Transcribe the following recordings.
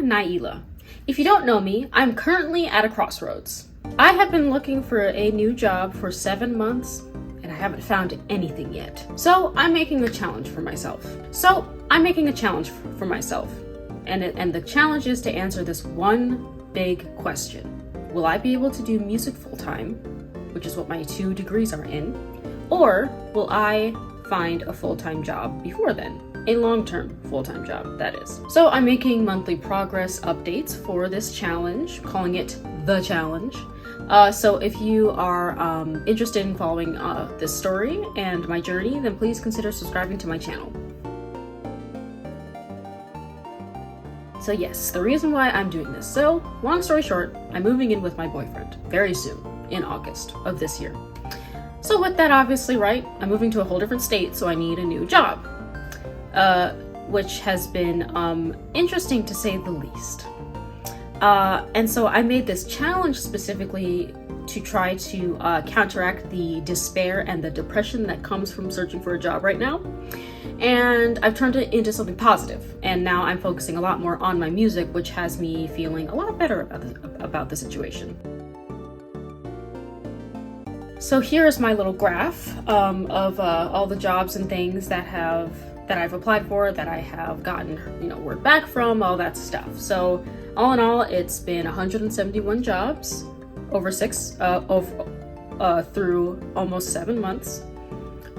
Naila. If you don't know me, I'm currently at a crossroads. I have been looking for a new job for 7 months and I haven't found anything yet. So I'm making a challenge for myself. And the challenge is to answer this one big question. Will I be able to do music full-time, which is what my 2 degrees are in, or will I find a full-time job before then? A long-term full-time job, that is. So I'm making monthly progress updates for this challenge, calling it The Challenge. So if you are interested in following this story and my journey, then please consider subscribing to my channel. So yes, the reason why I'm doing this. So long story short, I'm moving in with my boyfriend very soon, in August of this year. So with that, obviously, right, I'm moving to a whole different state, so I need a new job. Which has been interesting to say the least. And so I made this challenge specifically to try to counteract the despair and the depression that comes from searching for a job right now. And I've turned it into something positive. And now I'm focusing a lot more on my music, which has me feeling a lot better about the situation. So here is my little graph of all the jobs and things that I've applied for, that I have gotten, word back from, all that stuff. So all in all, it's been 171 jobs over through almost 7 months.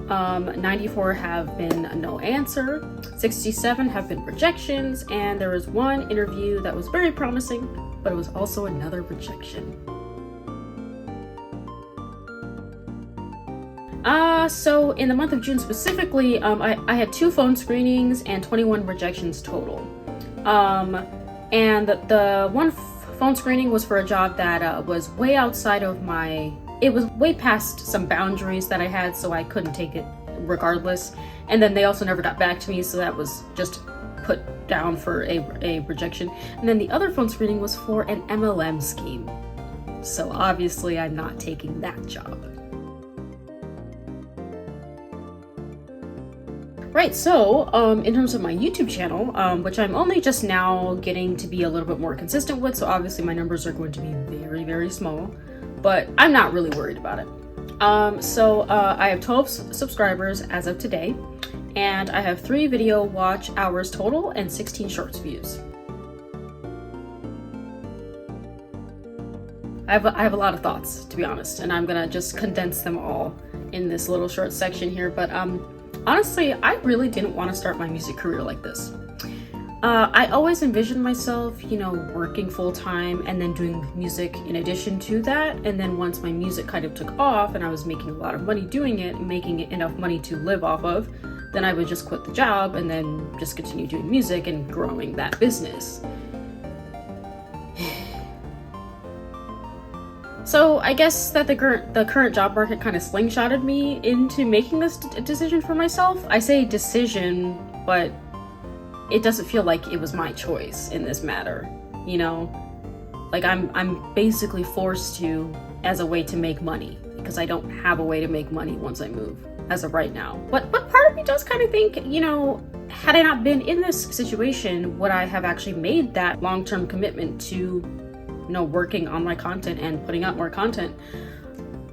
94 have been no answer, 67 have been rejections, and there was 1 interview that was very promising, but it was also another rejection. So in the month of June specifically, I had 2 phone screenings and 21 rejections total. And the one phone screening was for a job that was way outside of it was way past some boundaries that I had, so I couldn't take it regardless. And then they also never got back to me, so that was just put down for a rejection. And then the other phone screening was for an MLM scheme. So obviously I'm not taking that job. Right, so in terms of my YouTube channel, which I'm only just now getting to be a little bit more consistent with, so obviously my numbers are going to be very, very small, but I'm not really worried about it. I have 12 subscribers as of today, and I have 3 video watch hours total and 16 shorts views. I have a lot of thoughts, to be honest, and I'm gonna just condense them all in this little short section here, but honestly, I really didn't want to start my music career like this. I always envisioned myself, working full-time and then doing music in addition to that. And then once my music kind of took off and I was making a lot of money doing it and making enough money to live off of, then I would just quit the job and then just continue doing music and growing that business. So I guess that the current job market kind of slingshotted me into making this decision for myself. I say decision, but it doesn't feel like it was my choice in this matter, Like I'm basically forced to as a way to make money, because I don't have a way to make money once I move as of right now. But part of me does kind of think, had I not been in this situation, would I have actually made that long-term commitment to working on my content and putting out more content?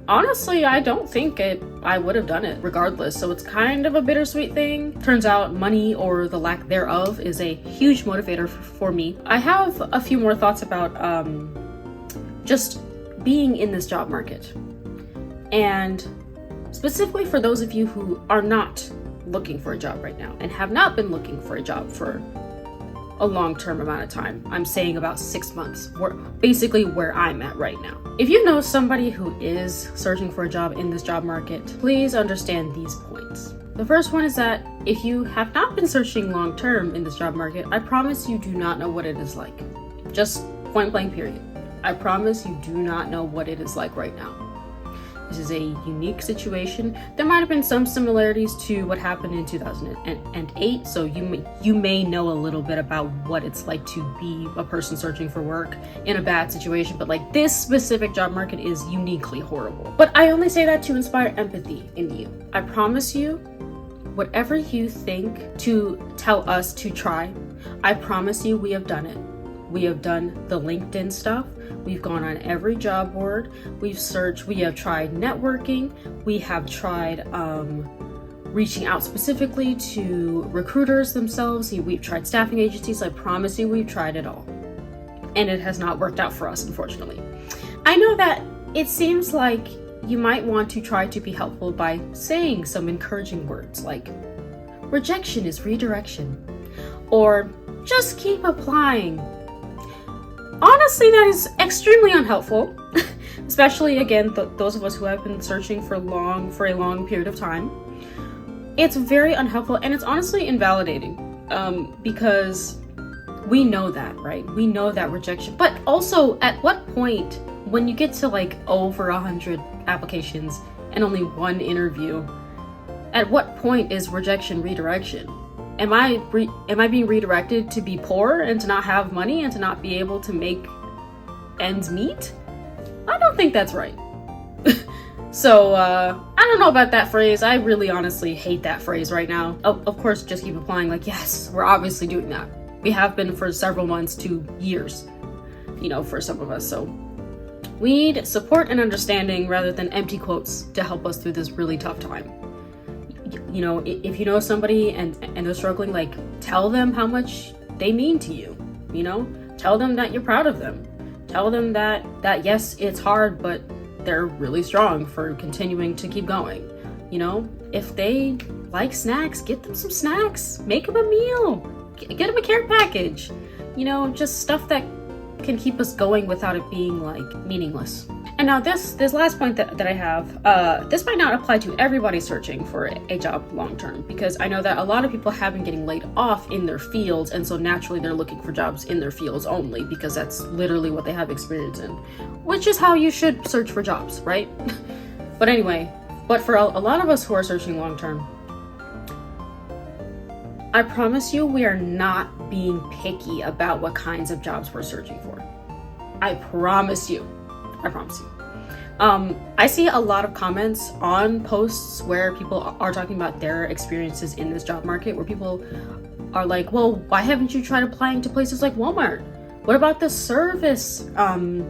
Honestly, I don't think I would have done it regardless, so it's kind of a bittersweet thing. Turns out money, or the lack thereof, is a huge motivator for me. I have a few more thoughts about just being in this job market, and specifically for those of you who are not looking for a job right now and have not been looking for a job for a long-term amount of time. I'm saying about 6 months, basically where I'm at right now. If you know somebody who is searching for a job in this job market, please understand these points. The first one is that if you have not been searching long-term in this job market, I promise you do not know what it is like. Just point blank period. I promise you do not know what it is like right now. This is a unique situation. There might have been some similarities to what happened in 2008, so you may know a little bit about what it's like to be a person searching for work in a bad situation, but like this specific job market is uniquely horrible. But I only say that to inspire empathy in you. I promise you, whatever you think to tell us to try, I promise you we have done it. We have done the LinkedIn stuff. We've gone on every job board. We've searched. We have tried networking. We have tried reaching out specifically to recruiters themselves. We've tried staffing agencies. I promise you, we've tried it all. And it has not worked out for us, unfortunately. I know that it seems like you might want to try to be helpful by saying some encouraging words like, rejection is redirection, or just keep applying. Honestly, that is extremely unhelpful, especially again, those of us who have been searching for a long period of time. It's very unhelpful, and it's honestly invalidating, because we know that, right? We know that rejection, but also at what point, when you get to like over 100 applications and only one interview, at what point is rejection redirection? Am I being redirected to be poor and to not have money and to not be able to make ends meet? I don't think that's right. So, I don't know about that phrase. I really honestly hate that phrase right now. Of course, just keep applying like, yes, we're obviously doing that. We have been for several months to years, for some of us. So we need support and understanding rather than empty quotes to help us through this really tough time. If you know somebody and they're struggling, like, tell them how much they mean to you, tell them that you're proud of them. Tell them that yes, it's hard, but they're really strong for continuing to keep going. If they like snacks, get them some snacks, make them a meal, get them a care package, just stuff that can keep us going without it being like meaningless. And now this last point that I have, this might not apply to everybody searching for a job long term, because I know that a lot of people have been getting laid off in their fields, and so naturally they're looking for jobs in their fields only because that's literally what they have experience in, which is how you should search for jobs, right? But for a lot of us who are searching long term, I promise you we are not being picky about what kinds of jobs we're searching for. I promise you. I see a lot of comments on posts where people are talking about their experiences in this job market, where people are like, well, why haven't you tried applying to places like Walmart? What about the service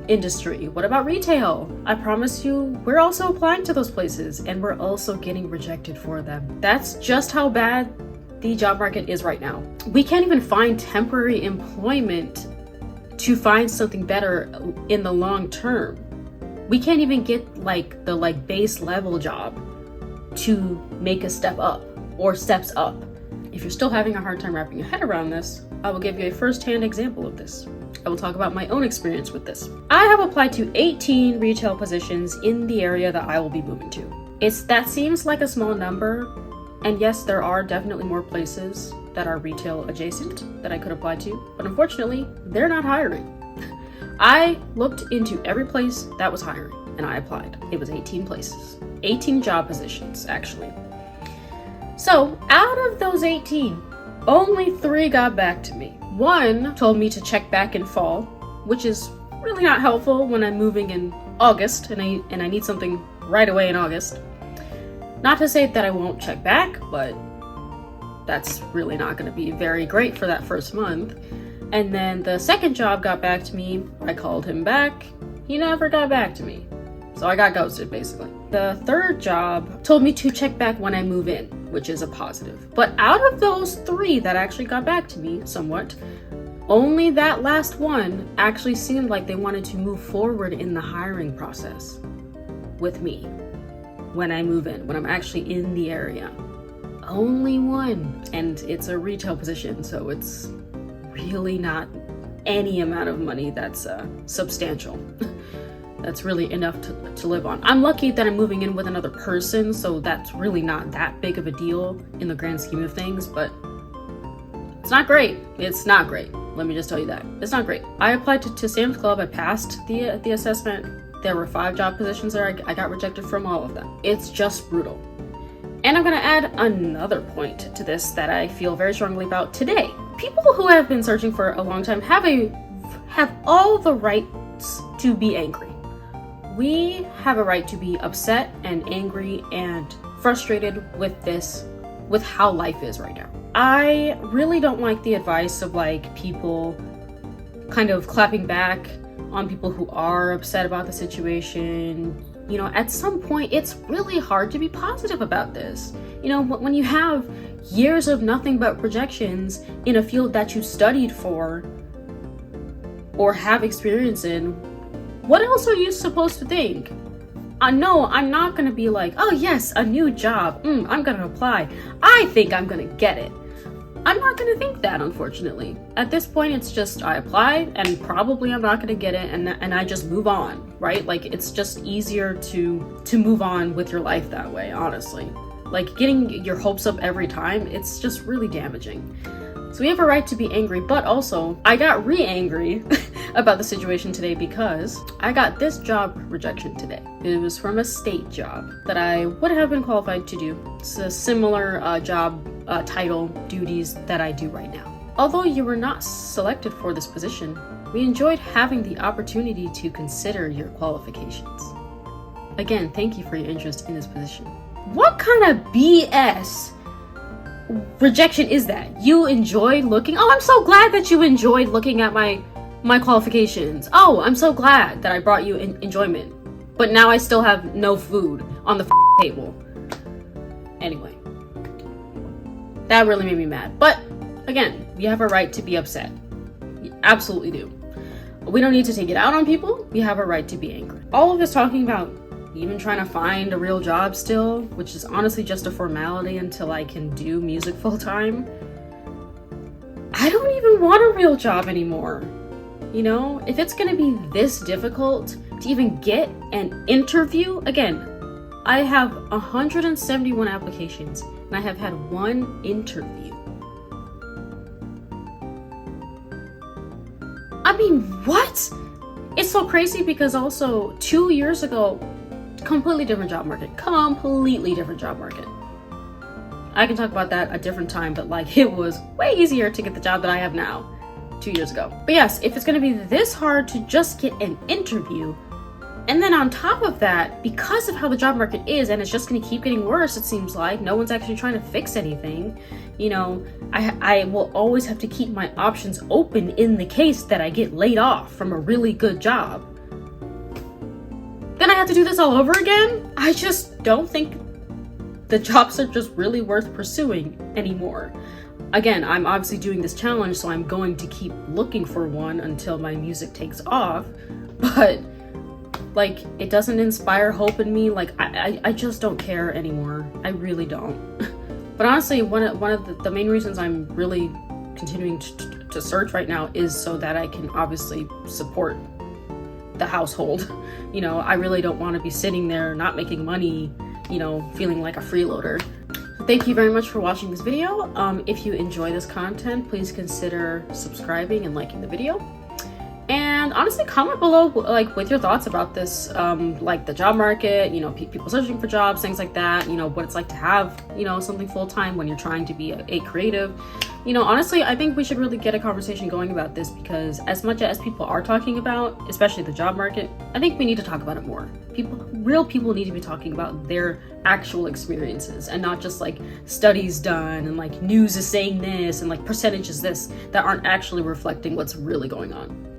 industry? What about retail? I promise you, we're also applying to those places and we're also getting rejected for them. That's just how bad the job market is right now. We can't even find temporary employment to find something better in the long term. We can't even get the base level job to make a step up or steps up. If you're still having a hard time wrapping your head around this, I will give you a first-hand example of this. I will talk about my own experience with this. I have applied to 18 retail positions in the area that I will be moving to. That seems like a small number, and yes, there are definitely more places that are retail adjacent that I could apply to, but unfortunately, they're not hiring. I looked into every place that was hiring and I applied. It was 18 places, 18 job positions, actually. So out of those 18, only 3 got back to me. 1 told me to check back in fall, which is really not helpful when I'm moving in August and I need something right away in August. Not to say that I won't check back, but that's really not going to be very great for that first month. And then the second job got back to me. I called him back. He never got back to me. So I got ghosted, basically. The third job told me to check back when I move in, which is a positive. But out of those 3 that actually got back to me somewhat, only that last one actually seemed like they wanted to move forward in the hiring process with me when I move in, when I'm actually in the area. Only one. And it's a retail position, so it's really not any amount of money that's substantial. That's really enough to live on. I'm lucky that I'm moving in with another person, so that's really not that big of a deal in the grand scheme of things, but it's not great. It's not great. Let me just tell you that. It's not great. I applied to Sam's Club. I passed the assessment. There were 5 job positions there. I got rejected from all of them. It's just brutal. And I'm gonna add another point to this that I feel very strongly about today. People who have been searching for a long time have all the rights to be angry. We have a right to be upset and angry and frustrated with how life is right now. I really don't like the advice of people kind of clapping back on people who are upset about the situation. You know, at some point, it's really hard to be positive about this. You know, when you have years of nothing but rejections in a field that you studied for or have experience in, what else are you supposed to think? No, I'm not gonna be like, oh yes, a new job, I'm gonna apply. I think I'm gonna get it. I'm not gonna think that, unfortunately. At this point, it's just I apply and probably I'm not gonna get it, and I just move on, right? Like, it's just easier to move on with your life that way, honestly. Like, getting your hopes up every time, it's just really damaging. So we have a right to be angry, but also I got re-angry about the situation today because I got this job rejection today. It was from a state job that I would have been qualified to do. It's a similar job title, duties that I do right now. Although you were not selected for this position, we enjoyed having the opportunity to consider your qualifications. Again, thank you for your interest in this position. What kind of BS rejection is that? You enjoyed looking? Oh, I'm so glad that you enjoyed looking at my qualifications. Oh, I'm so glad that I brought you enjoyment. But now I still have no food on the table. Anyway, that really made me mad. But again, we have a right to be upset. We absolutely do. We don't need to take it out on people. We have a right to be angry. All of this talking about even trying to find a real job still, which is honestly just a formality until I can do music full time. I don't even want a real job anymore. You know, if it's gonna be this difficult to even get an interview, again, I have 171 applications and I have had one interview. I mean, what? It's so crazy because also 2 years ago, completely different job market. I can talk about that a different time, but like, it was way easier to get the job that I have now 2 years ago. But yes, if it's gonna be this hard to just get an interview, and then on top of that, because of how the job market is, and it's just gonna keep getting worse, it seems like, no one's actually trying to fix anything, you know, I will always have to keep my options open in the case that I get laid off from a really good job. Then I have to do this all over again? I just don't think the jobs are just really worth pursuing anymore. Again, I'm obviously doing this challenge, so I'm going to keep looking for one until my music takes off, but like, it doesn't inspire hope in me. Like, I just don't care anymore. I really don't. But honestly, one of the main reasons I'm really continuing to search right now is so that I can obviously support the household. You know, I really don't want to be sitting there not making money, you know, feeling like a freeloader. Thank you very much for watching this video. If you enjoy this content, please consider subscribing and liking the video. And honestly, comment below like with your thoughts about this, like the job market, you know, people searching for jobs, things like that, you know, what it's like to have, you know, something full-time when you're trying to be a creative. You know, honestly, I think we should really get a conversation going about this, because as much as people are talking about, especially the job market, I think we need to talk about it more. Real people need to be talking about their actual experiences, and not just like studies done and like news is saying this and like percentages this that aren't actually reflecting what's really going on.